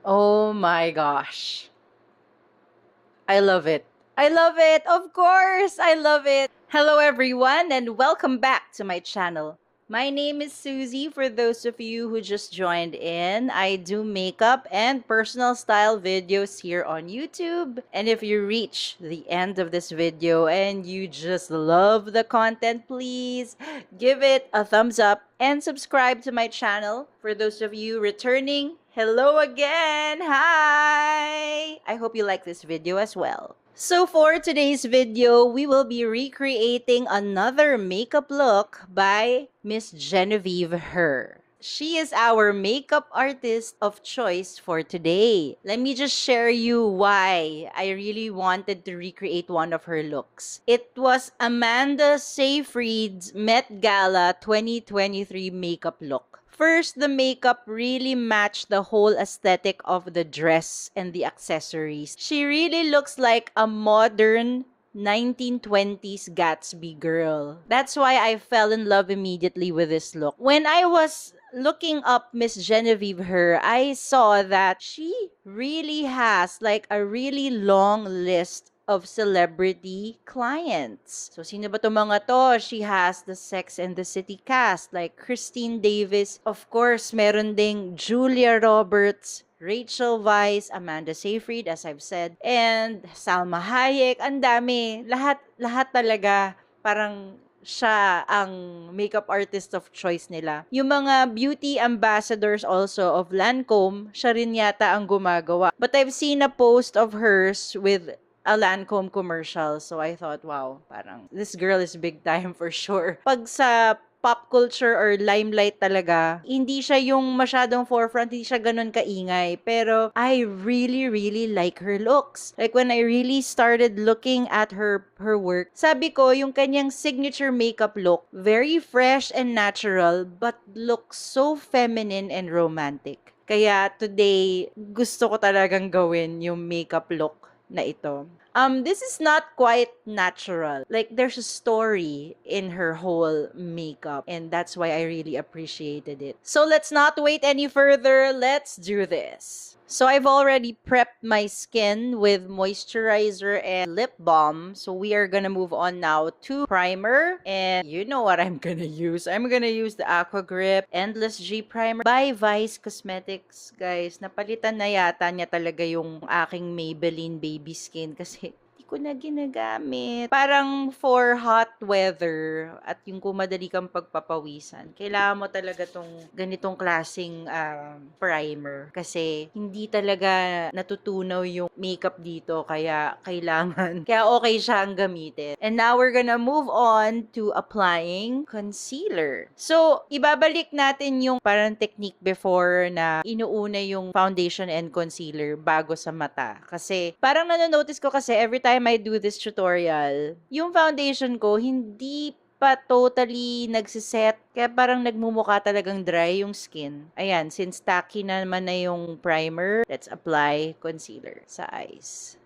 Oh my gosh. I love it. I love it. Of course, I love it. Hello everyone and welcome back to my channel. My name is Susie. For those of you who just joined in, I do makeup and personal style videos here on YouTube. And if you reach the end of this video and you just love the content, please give it a thumbs up and subscribe to my channel. For those of you returning, hello again! Hi! I hope you like this video as well. So for today's video, we will be recreating another makeup look by Miss Genevieve Herr. She is our makeup artist of choice for today. Let me just share you why I really wanted to recreate one of her looks. It was Amanda Seyfried's Met Gala 2023 makeup look. First, the makeup really matched the whole aesthetic of the dress and the accessories. She really looks like a modern 1920s Gatsby girl. That's why I fell in love immediately with this look. When I was looking up Miss Genevieve Herr, I saw that she really has like a really long list of celebrity clients. So, sino ba itong mga to? She has the Sex and the City cast like Christine Davis. Of course, meron ding Julia Roberts, Rachel Weisz, Amanda Seyfried, as I've said, and Salma Hayek. Ang dami. Lahat talaga parang siya ang makeup artist of choice nila. Yung mga beauty ambassadors also of Lancome, siya rin yata ang gumagawa. But I've seen a post of hers with a Lancome commercial. So I thought, wow, parang this girl is big time for sure. Pag sa pop culture or limelight talaga, hindi siya yung masyadong forefront, hindi siya ganun kaingay. Pero I really like her looks. Like when I really started looking at her work, sabi ko, yung kanyang signature makeup look, very fresh and natural, but looks so feminine and romantic. Kaya today, gusto ko talagang gawin yung makeup look na ito. This is not quite natural. Like, there's a story in her whole makeup, and that's why I really appreciated it. So let's not wait any further. Let's do this. So I've already prepped my skin with moisturizer and lip balm. So we are gonna move on now to primer. And you know what I'm gonna use. I'm gonna use the Aqua Grip Endless G Primer by Vice Cosmetics. Guys, napalitan na yata niya talaga yung aking Maybelline Baby Skin kasi ko na ginagamit. Parang for hot weather at yung kung madali kang pagpapawisan, kailangan mo talaga tong ganitong klaseng primer kasi hindi talaga natutunaw yung makeup dito kaya kailangan. Kaya okay siyang gamitin. And now we're gonna move on to applying concealer. So, ibabalik natin yung parang technique before na inuuna yung foundation and concealer bago sa mata. Kasi parang nanonotice ko kasi every time I do this tutorial, yung foundation ko hindi pa totally nagsiset. Kaya parang nagmumukha talagang dry yung skin. Ayan, since tacky na naman na yung primer, let's apply concealer sa eyes.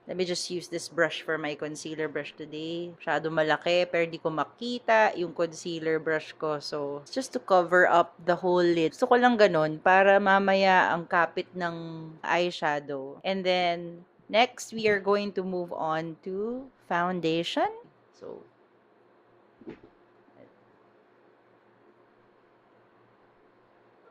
Let me just use this brush for my concealer brush today. Masyado malaki, pero di ko makita yung concealer brush ko. So, it's just to cover up the whole lid. Gusto ko lang ganun para mamaya ang kapit ng eyeshadow. And then, next, we are going to move on to foundation. So,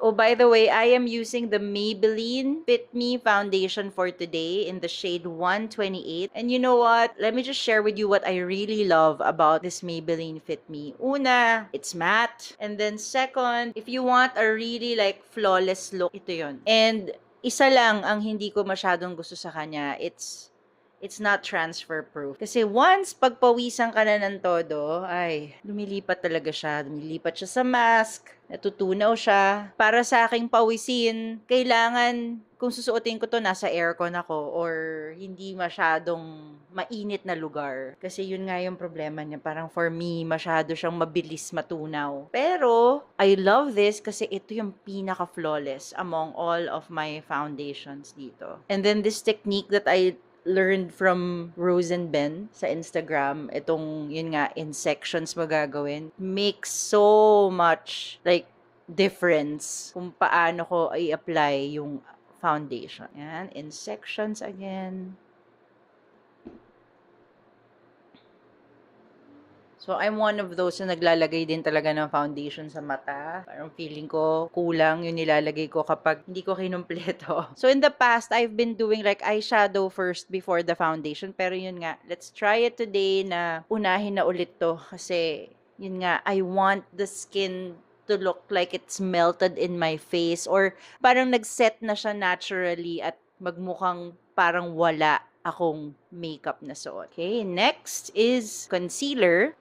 oh, by the way, I am using the Maybelline Fit Me foundation for today in the shade 128. And you know what? Let me just share with you what I really love about this Maybelline Fit Me. Una, it's matte. And then second, if you want a really like flawless look, ito yun. And isa lang ang hindi ko masyadong gusto sa kanya, it's not transfer proof. Kasi once pagpawisan ka na ng todo, ay, lumilipat talaga siya. Lumilipat siya sa mask, natutunaw siya. Para sa aking pawisin, kailangan, kung susuotin ko to, nasa aircon ako or hindi masyadong mainit na lugar. Kasi yun nga yung problema niya. Parang for me, masyado siyang mabilis matunaw. Pero, I love this kasi ito yung pinaka-flawless among all of my foundations dito. And then this technique that I learned from Rose and Ben sa Instagram, itong, yun nga, in sections mo gagawin, makes so much, like, difference kung paano ko i-apply yung foundation. Yan, in sections again. So, I'm one of those na naglalagay din talaga ng foundation sa mata. Parang feeling ko kulang yung nilalagay ko kapag hindi ko kinumpleto. So, in the past, I've been doing like eyeshadow first before the foundation. Pero yun nga, let's try it today na unahin na ulit to. Kasi, yun nga, I want the skin to look like it's melted in my face or parang nag-set na siya naturally at magmukhang parang wala akong makeup na suot. Okay, next is concealer.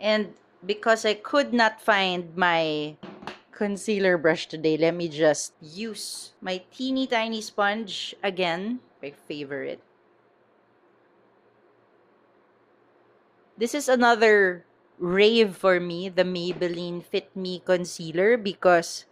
And because I could not find my concealer brush today, let me just use my teeny tiny sponge again, my favorite. This is another rave for me, the Maybelline Fit Me Concealer, because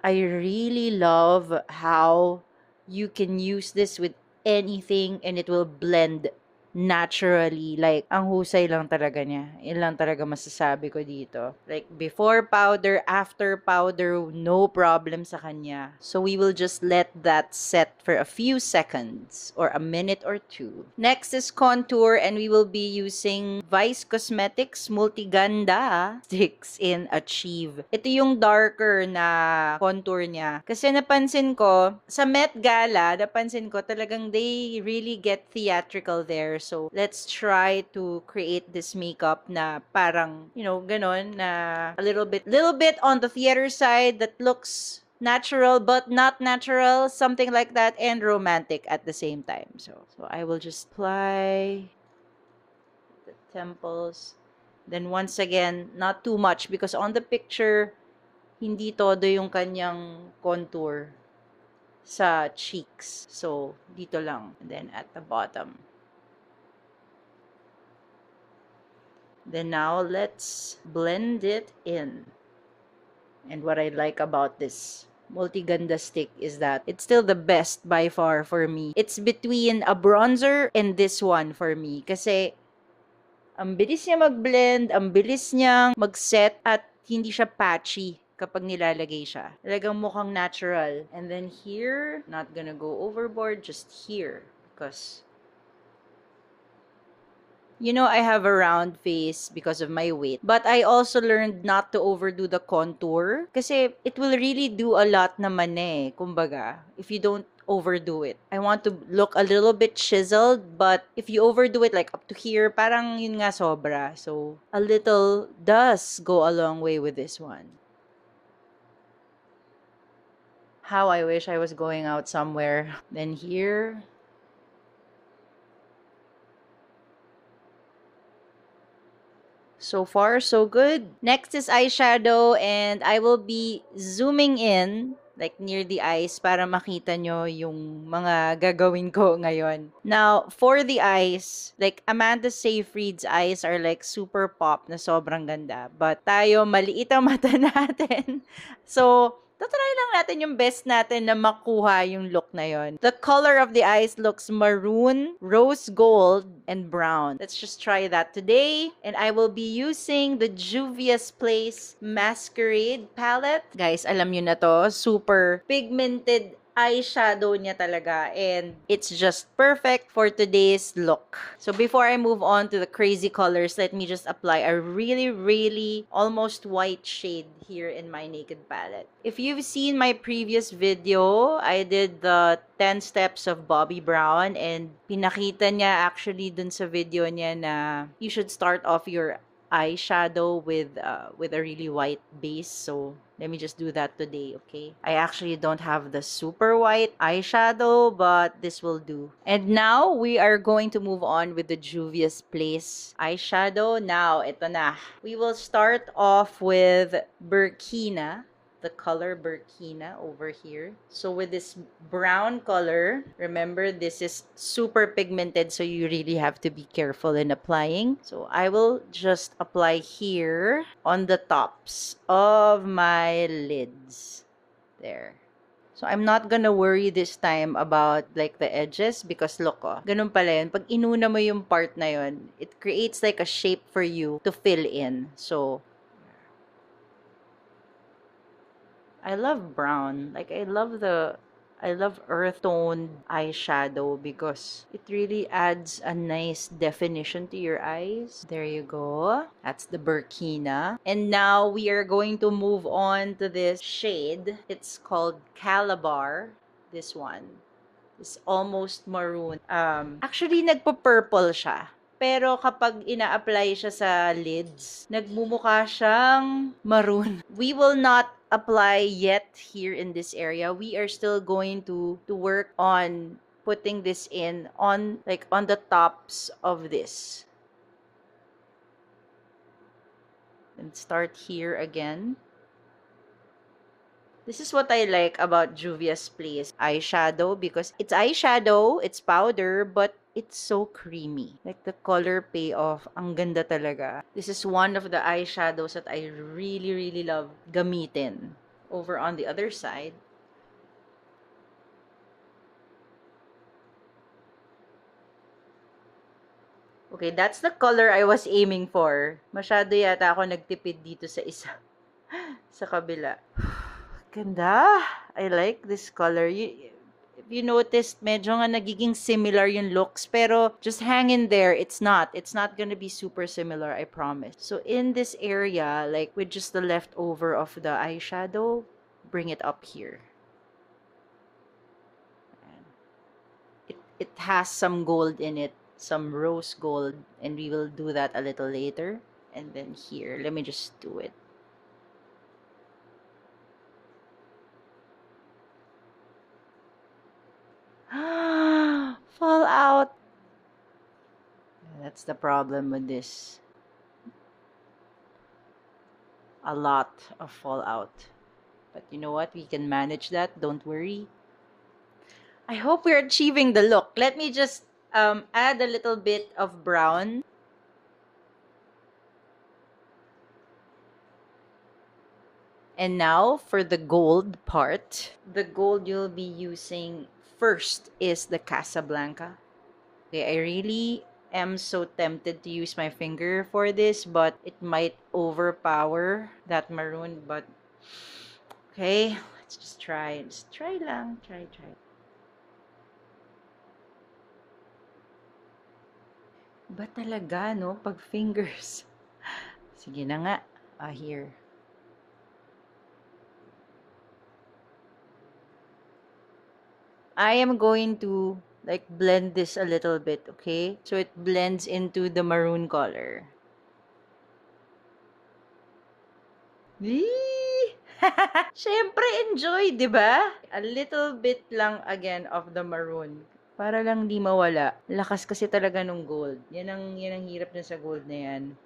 I really love how you can use this with anything and it will blend naturally. Like, ang husay lang talaga niya. Yun lang talaga masasabi ko dito. Like, before powder, after powder, no problem sa kanya. So, we will just let that set for a few seconds or a minute or two. Next is contour and we will be using Vice Cosmetics Multiganda sticks in Achieve. Ito yung darker na contour niya. Kasi napansin ko, sa Met Gala, napansin ko talagang they really get theatrical there. So, let's try to create this makeup na parang, you know, ganon, na a little bit on the theater side that looks natural but not natural, something like that, and romantic at the same time. So I will just apply the temples. Then once again, not too much because on the picture, hindi todo yung kanyang contour sa cheeks. So, dito lang. And then at the bottom. Then now, let's blend it in. And what I like about this Multiganda stick is that it's still the best by far for me. It's between a bronzer and this one for me. Kasi, ang bilis niya mag-blend, ang bilis niyang mag-set, at hindi siya patchy kapag nilalagay siya. Talagang mukhang natural. And then here, not gonna go overboard, just here. Because you know, I have a round face because of my weight. But I also learned not to overdo the contour. Kasi it will really do a lot naman eh. Kumbaga, if you don't overdo it. I want to look a little bit chiseled, but if you overdo it like up to here, parang yun nga sobra. So, a little does go a long way with this one. How I wish I was going out somewhere. Then here, so far, so good. Next is eyeshadow and I will be zooming in like near the eyes para makita nyo yung mga gagawin ko ngayon. Now, for the eyes, like Amanda Seyfried's eyes are like super pop na sobrang ganda. But tayo, maliit ang mata natin. So, tatry lang natin yung best natin na makuha yung look na yon. The color of the eyes looks maroon, rose gold, and brown. Let's just try that today. And I will be using the Juvia's Place Masquerade palette. Guys, alam nyo na to, super pigmented eyeshadow niya talaga and it's just perfect for today's look. So before I move on to the crazy colors, let me just apply a really almost white shade here in my naked palette. If you've seen my previous video, I did the 10 steps of Bobbie Brown and pinakita niya actually dun sa video niya na you should start off your eyeshadow with a really white base. So let me just do that today, okay? I actually don't have the super white eyeshadow, but this will do. And now we are going to move on with the Juvia's Place eyeshadow. Now, ito na. We will start off with Burkina. The color Burkina over here. So with this brown color, remember this is super pigmented, so you really have to be careful in applying. So I will just apply here on the tops of my lids. There. So, I'm not gonna worry this time about like the edges because look, oh, ganun pala yun. Pag inuna mo yung part na yun, it creates like a shape for you to fill in. So, I love brown. Like, I love earth toned eyeshadow because it really adds a nice definition to your eyes. There you go. That's the Burkina. And now we are going to move on to this shade. It's called Calabar. This one. It's almost maroon. Actually, nagpo-purple siya. Pero kapag ina-apply siya sa lids, nagmumukha siyang maroon. We will not apply yet here in this area. We are still going to work on putting this in on like on the tops of this. And start here again. This is what I like about Juvia's Place eyeshadow because it's eyeshadow, it's powder, but it's so creamy. Like the color payoff, ang ganda talaga. This is one of the eyeshadows that I really, really love gamitin. Over on the other side. Okay, that's the color I was aiming for. Masyado yata ako nagtipid dito sa isa. Sa kabila. Ganda. I like this color. If you noticed, medyo nga nagiging similar yung looks. Pero just hang in there. It's not. It's not gonna be super similar, I promise. So in this area, like with just the leftover of the eyeshadow, bring it up here. It has some gold in it. Some rose gold. And we will do that a little later. And then here, let me just do it. Fallout. That's the problem with this. A lot of fallout. But you know what? We can manage that. Don't worry. I hope we're achieving the look. Let me just add a little bit of brown. And now for the gold part. The gold you'll be using first is the Casablanca. Okay, I really am so tempted to use my finger for this, but it might overpower that maroon. But okay, let's just try. Just try lang. Try. Ba talaga, no? Pag fingers. Sige na nga. Here. I am going to like blend this a little bit, okay? So it blends into the maroon color. Syempre, enjoy, di ba? A little bit lang again of the maroon. Para lang di mawala. Lakas kasi talaga nung gold. Yan ang hirap na sa gold na yan.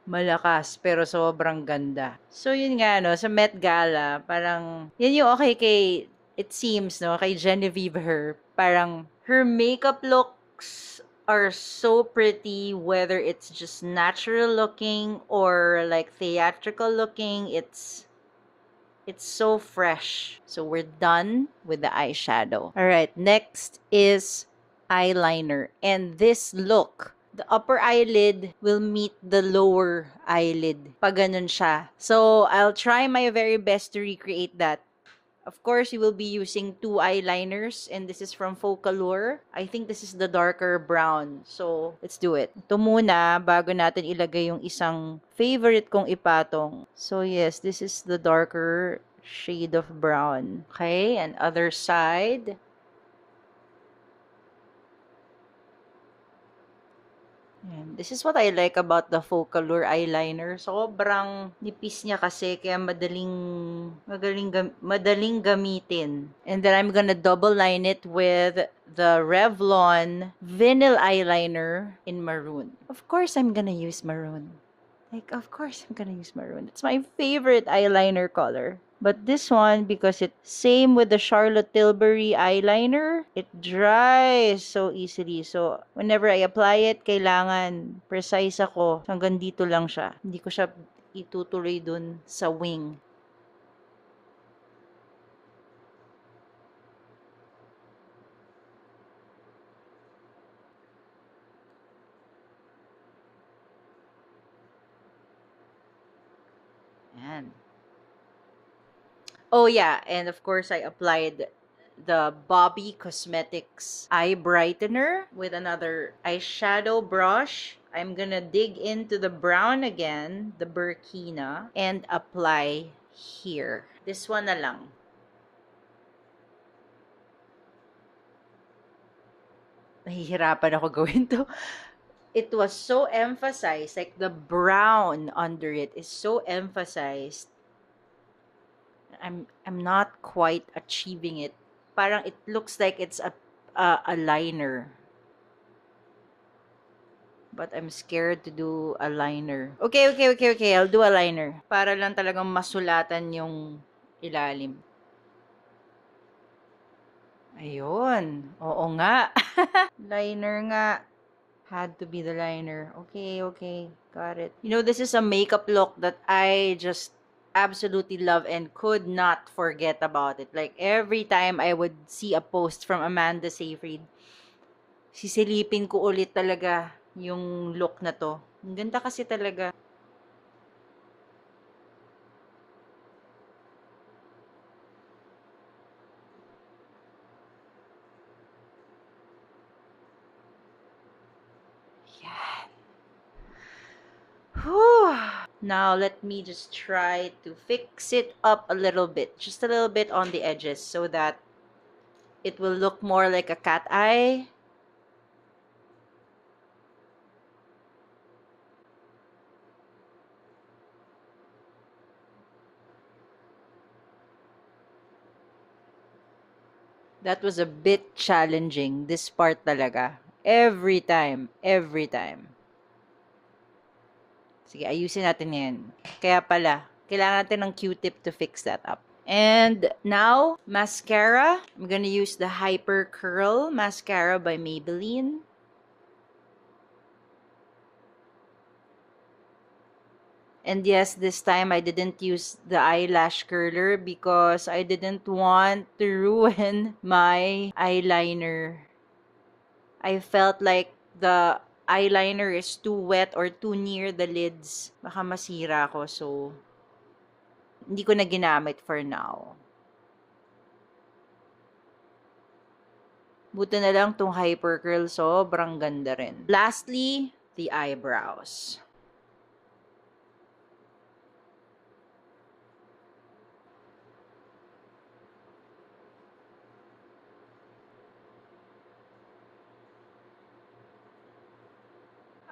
Malakas, pero sobrang ganda. So, yun nga, no, sa Met Gala, parang, yan yung okay kay, it seems, no, kay Genevieve Herr, parang, her makeup looks are so pretty, whether it's just natural looking or like theatrical looking, it's so fresh. So, we're done with the eyeshadow. Alright, next is eyeliner. And this look, the upper eyelid will meet the lower eyelid. Pag ganun siya. So, I'll try my very best to recreate that. Of course, you will be using 2 eyeliners, and this is from Focallure. I think this is the darker brown. So, let's do it. Ito muna, bago natin ilagay yung isang favorite kong ipatong. So, yes, this is the darker shade of brown. Okay, and other side. And this is what I like about the Focallure eyeliner. Sobrang nipis niya kasi kaya madaling gamitin. And then I'm gonna double line it with the Revlon vinyl eyeliner in maroon. Of course, I'm gonna use maroon. Like, of course, I'm gonna use maroon. It's my favorite eyeliner color. But this one, because it's same with the Charlotte Tilbury eyeliner, it dries so easily. So, whenever I apply it, kailangan precise ako. Hanggang dito lang siya. Hindi ko siya itutuloy dun sa wing. Yan. Oh yeah, and of course I applied the Bobbie Cosmetics eye brightener with another eyeshadow brush. I'm gonna dig into the brown again, the Burkina, and apply here. This one na lang. Nahihirapan ako gawin to. It was so emphasized, like the brown under it is so emphasized. I'm not quite achieving it. Parang it looks like it's a liner. But I'm scared to do a liner. Okay. I'll do a liner. Para lang talagang masulatan yung ilalim. Ayun. Oo nga. Liner nga. Had to be the liner. Okay. Got it. You know, this is a makeup look that I just absolutely love and could not forget about it. Like, every time I would see a post from Amanda Seyfried, sisilipin ko ulit talaga yung look na to. Ang ganda kasi talaga. Yan. Whew. Now, let me just try to fix it up a little bit. Just a little bit on the edges so that it will look more like a cat eye. That was a bit challenging, this part talaga. Every time. Sige, ayusin natin yan. Kaya pala, kailangan natin ng Q-tip to fix that up. And now, mascara. I'm gonna use the Hyper Curl Mascara by Maybelline. And yes, this time I didn't use the eyelash curler because I didn't want to ruin my eyeliner. I felt like the eyeliner is too wet or too near the lids. Baka masira ko, so hindi ko na ginamit for now. Buti na lang tong Hyper Curl, sobrang ganda rin. Lastly, the eyebrows.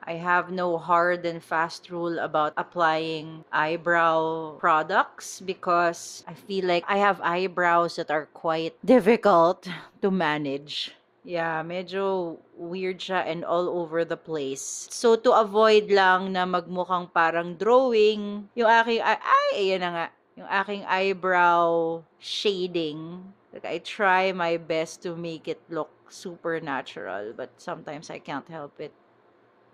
I have no hard and fast rule about applying eyebrow products because I feel like I have eyebrows that are quite difficult to manage. Yeah, medyo weird siya and all over the place. So, to avoid lang na magmukhang parang drawing, yung aking, ayan na nga, yung aking eyebrow shading, like I try my best to make it look super natural, but sometimes I can't help it.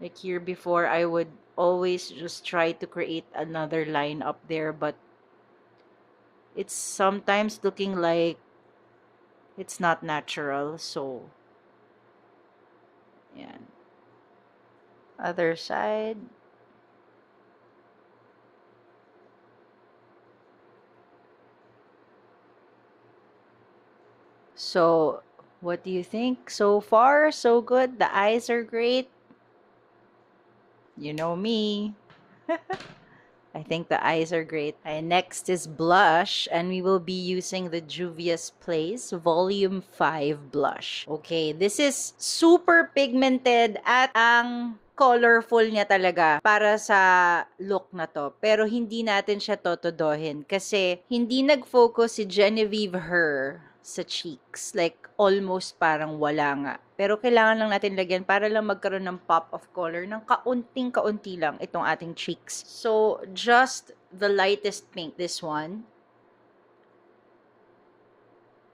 Like here before, I would always just try to create another line up there, but it's sometimes looking like it's not natural, so yan. Other side. So, what do you think? So far, so good. The eyes are great. You know me. I think the eyes are great. And next is blush, and we will be using the Juvia's Place Volume 5 blush. Okay, this is super pigmented at ang colorful niya talaga para sa look na to. Pero hindi natin siya totodohin kasi hindi nag-focus si Genevieve Herr sa cheeks. Like, almost parang wala nga. Pero kailangan lang natin lagyan para lang magkaroon ng pop of color ng kaunting-kaunti lang itong ating cheeks. So, just the lightest pink, this one.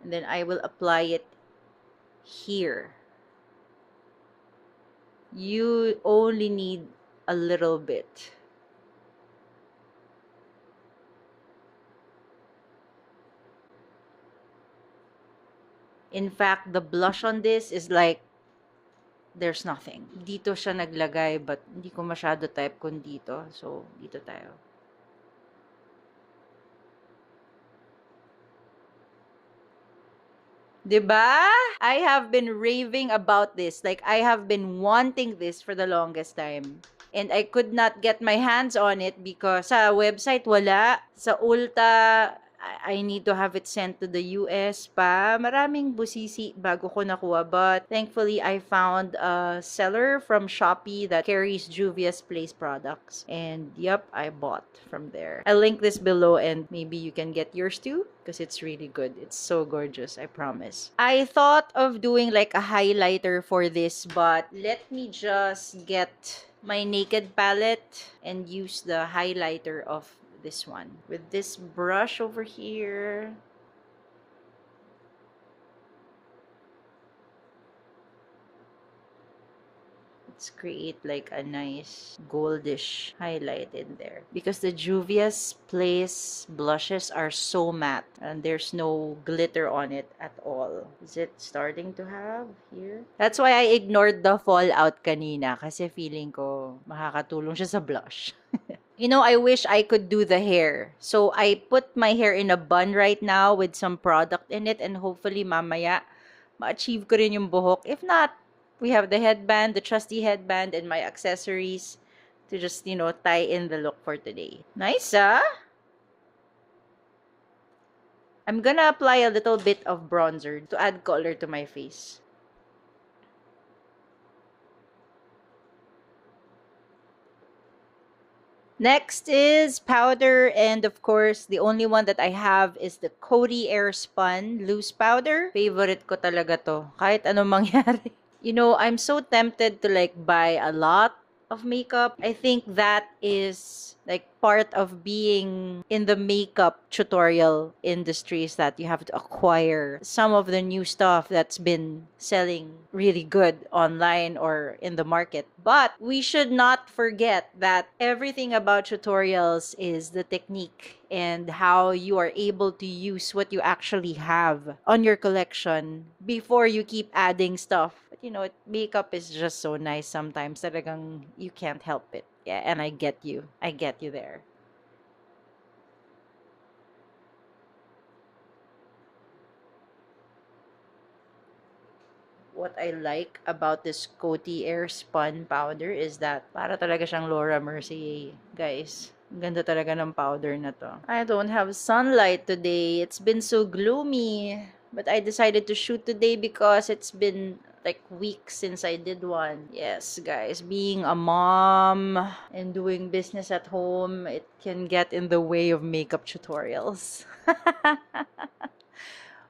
And then I will apply it here. You only need a little bit. In fact, the blush on this is like, there's nothing. Dito siya naglagay, but hindi ko masyado type kung dito. So, dito tayo. 'Diba? I have been raving about this. Like, I have been wanting this for the longest time. And I could not get my hands on it because sa website wala. Sa Ulta, I need to have it sent to the US pa. Maraming busisi bago ko nakuha. But thankfully, I found a seller from Shopee that carries Juvia's Place products. And yep, I bought from there. I'll link this below and maybe you can get yours too because it's really good. It's so gorgeous, I promise. I thought of doing like a highlighter for this, but let me just get my Naked palette and use the highlighter of this one. With this brush over here, let's create like a nice goldish highlight in there. Because the Juvia's Place blushes are so matte and there's no glitter on it at all. Is it starting to have here? That's why I ignored the fallout kanina kasi feeling ko makakatulong siya sa blush. You know, I wish I could do the hair. So I put my hair in a bun right now with some product in it and hopefully mamaya ma-achieve ko rin yung buhok. If not, we have the headband, the trusty headband, and my accessories to just, you know, tie in the look for today. Nice, ah? I'm gonna apply a little bit of bronzer to add color to my face. Next is powder, and of course, the only one that I have is the Coty Airspun loose powder. Favorite ko talaga to. Kahit anong mangyari. You know, I'm so tempted to like buy a lot of makeup. I think that is like part of being in the makeup tutorial industry is that you have to acquire some of the new stuff that's been selling really good online or in the market. But we should not forget that everything about tutorials is the technique and how you are able to use what you actually have on your collection before you keep adding stuff. But you know, makeup is just so nice sometimes. Talagang you can't help it. Yeah, and I get you. I get you there. What I like about this Coty Airspun powder is that para talaga siyang Laura Mercier, guys. Ang ganda talaga ng powder na to. I don't have sunlight today. It's been so gloomy. But I decided to shoot today because it's been like weeks since I did one. Yes, guys, being a mom and doing business at home, it can get in the way of makeup tutorials.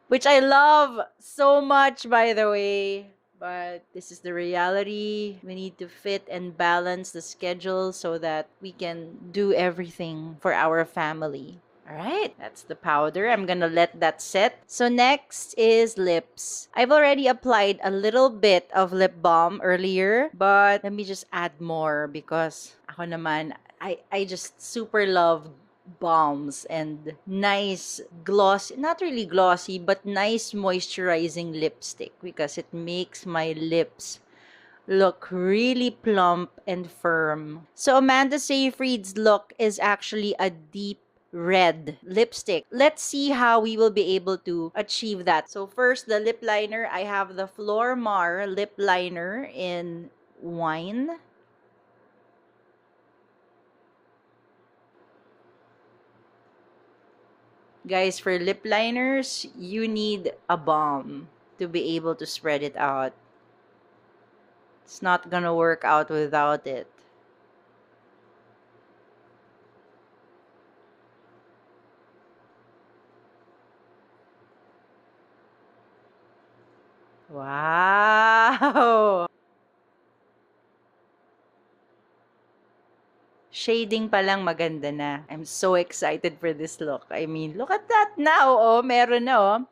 Which I love so much, by the way. But this is the reality. We need to fit and balance the schedule so that we can do everything for our family. All right, that's the powder. I'm gonna let that set. So next is lips. I've already applied a little bit of lip balm earlier, but let me just add more because ako naman, I just super love balms and nice gloss, not really glossy, but nice moisturizing lipstick because it makes my lips look really plump and firm. So Amanda Seyfried's look is actually a deep red lipstick. Let's see how we will be able to achieve that. So first, the lip liner. I have the Flormar lip liner in wine. Guys, for lip liners, you need a balm to be able to spread it out. It's not gonna work out without it. Wow! Shading pa lang maganda na. I'm so excited for this look. I mean, look at that now. Oh, meron na oh.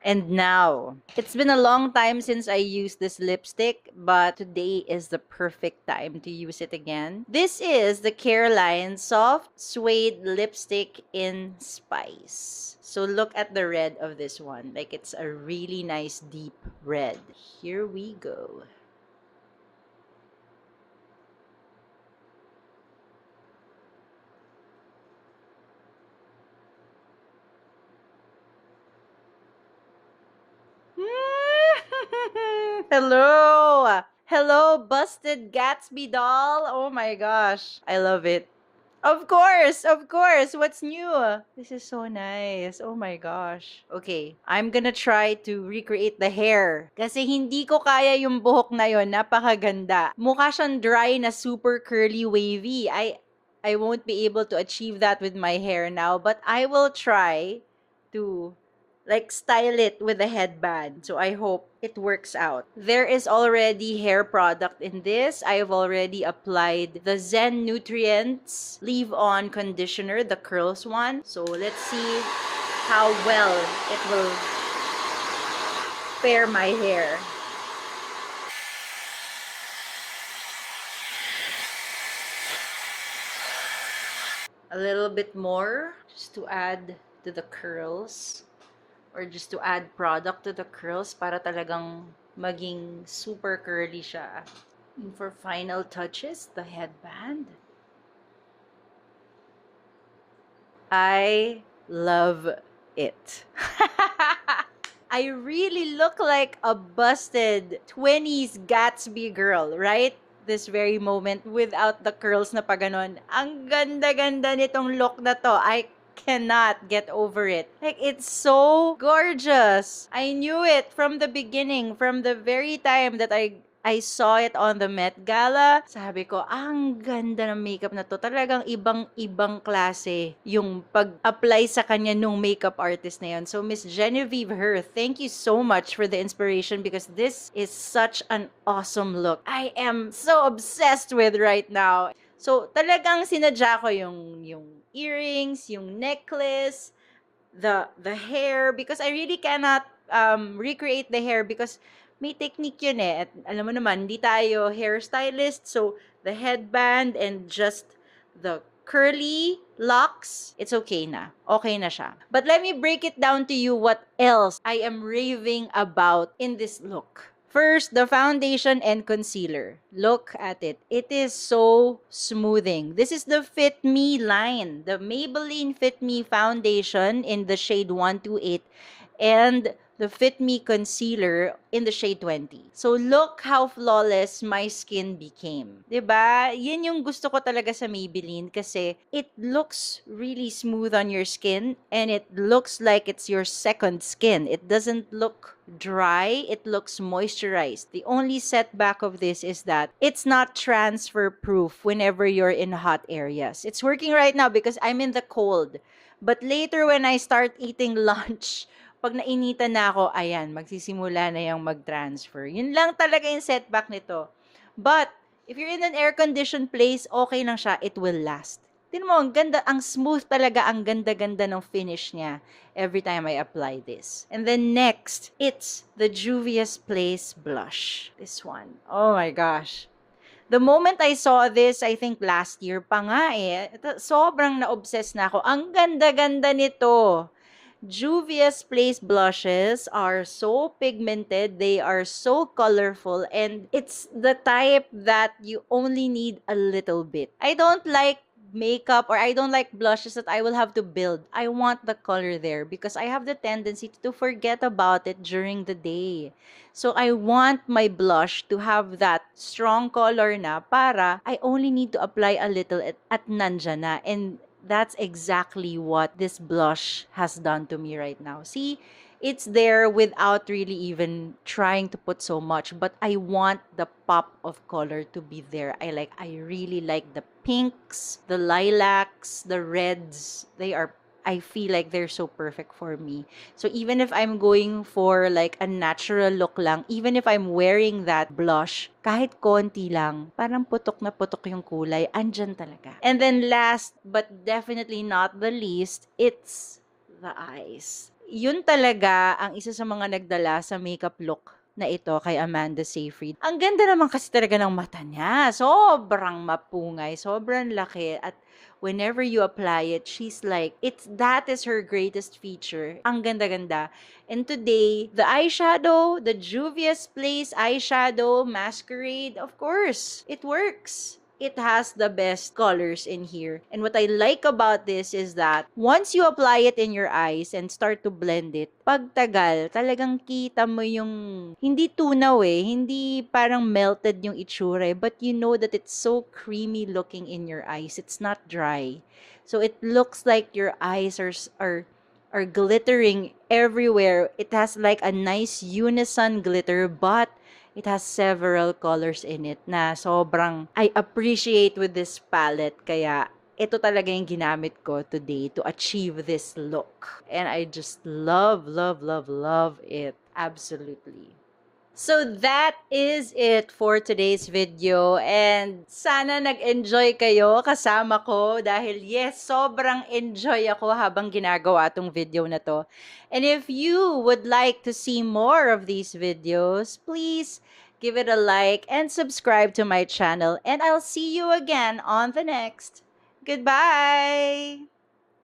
And now, it's been a long time since I used this lipstick, but today is the perfect time to use it again. This is the Careline Soft Suede Lipstick in Spice. So look at the red of this one. Like it's a really nice deep red. Here we go. Hello! Hello, busted Gatsby doll. Oh my gosh. I love it. Of course, of course. What's new? This is so nice. Oh my gosh. Okay, I'm gonna try to recreate the hair. Kasi hindi ko kaya yung buhok na yon. Napakaganda. Mukha siyang dry na super curly wavy. I won't be able to achieve that with my hair now, but I will try to like style it with a headband. So I hope it works out. There is already hair product in this. I have already applied the Zen Nutrients Leave-On Conditioner, the curls one. So let's see how well it will pair my hair. A little bit more just to add to the curls. Or just to add product to the curls para talagang maging super curly siya. And for final touches, the headband. I love it. I really look like a busted 20s Gatsby girl, right? This very moment without the curls na pa ganon. Ang ganda-ganda nitong look na to. I cannot get over it. Like, it's so gorgeous. I knew it from the beginning, from the very time that I saw it on the Met Gala. Sabi ko, ang ganda ng makeup na to. Talagang ibang klase yung pag-apply sa kanya nung makeup artist na yun. So, Miss Genevieve Herr, thank you so much for the inspiration because this is such an awesome look. I am so obsessed with right now. So, talagang sinadya ko yung earrings, yung necklace, the hair, because I really cannot recreate the hair because may technique yun eh. At alam mo naman, hindi tayo hairstylist, so the headband and just the curly locks, it's okay na. Okay na siya. But let me break it down to you what else I am raving about in this look. First, the foundation and concealer. Look at it. It is so smoothing. This is the Fit Me line. The Maybelline Fit Me foundation in the shade 128 and the Fit Me concealer in the shade 20. So look how flawless my skin became. 'Di ba? Yan yung gusto ko talaga sa Maybelline kasi it looks really smooth on your skin and it looks like it's your second skin. It doesn't look dry, it looks moisturized. The only setback of this is that it's not transfer proof whenever you're in hot areas. It's working right now because I'm in the cold. But later when I start eating lunch, pag nainitan na ako, ayan, magsisimula na yung mag-transfer. Yun lang talaga yung setback nito. But, if you're in an air-conditioned place, okay lang siya, it will last. Tignan mo, ang ganda, ang smooth talaga, ang ganda-ganda ng finish niya every time I apply this. And then next, it's the Juvia's Place Blush. This one. Oh my gosh. The moment I saw this, I think last year pa nga eh, sobrang na-obsess na ako. Ang ganda-ganda nito. Juvia's Place blushes are so pigmented, they are so colorful, and it's the type that you only need a little bit. I don't like makeup or I don't like blushes that I will have to build. I want the color there because I have the tendency to forget about it during the day. So I want my blush to have that strong color na para I only need to apply a little at nandyan na. And that's exactly what this blush has done to me right now. See, it's there without really even trying to put so much, but I want the pop of color to be there. I really like the pinks, the lilacs, the reds. I feel like they're so perfect for me. So even if I'm going for like a natural look lang, even if I'm wearing that blush, kahit konti lang, parang putok na putok yung kulay, andyan talaga. And then last, but definitely not the least, it's the eyes. Yun talaga ang isa sa mga nagdala sa makeup look na ito kay Amanda Seyfried. Ang ganda naman kasi talaga ng mata niya. Sobrang mapungay, sobrang laki. At whenever you apply it, she's like, that is her greatest feature. Ang ganda-ganda. And today, the eyeshadow, the Juvia's Place eyeshadow masquerade, of course, it works. it has the best colors in here. And what I like about this is that once you apply it in your eyes and start to blend it, pagtagal, talagang kita mo yung hindi tunaw hindi parang melted yung itsura but you know that it's so creamy looking in your eyes. It's not dry. So it looks like your eyes are glittering everywhere. It has like a nice unison glitter, but it has several colors in it na sobrang I appreciate with this palette. Kaya ito talaga yung ginamit ko today to achieve this look. And I just love, love, love, love it. Absolutely. So that is it for today's video, and sana nag-enjoy kayo kasama ko dahil yes, sobrang enjoy ako habang ginagawa tong video na to. And if you would like to see more of these videos, please give it a like and subscribe to my channel, and I'll see you again on the next. Goodbye!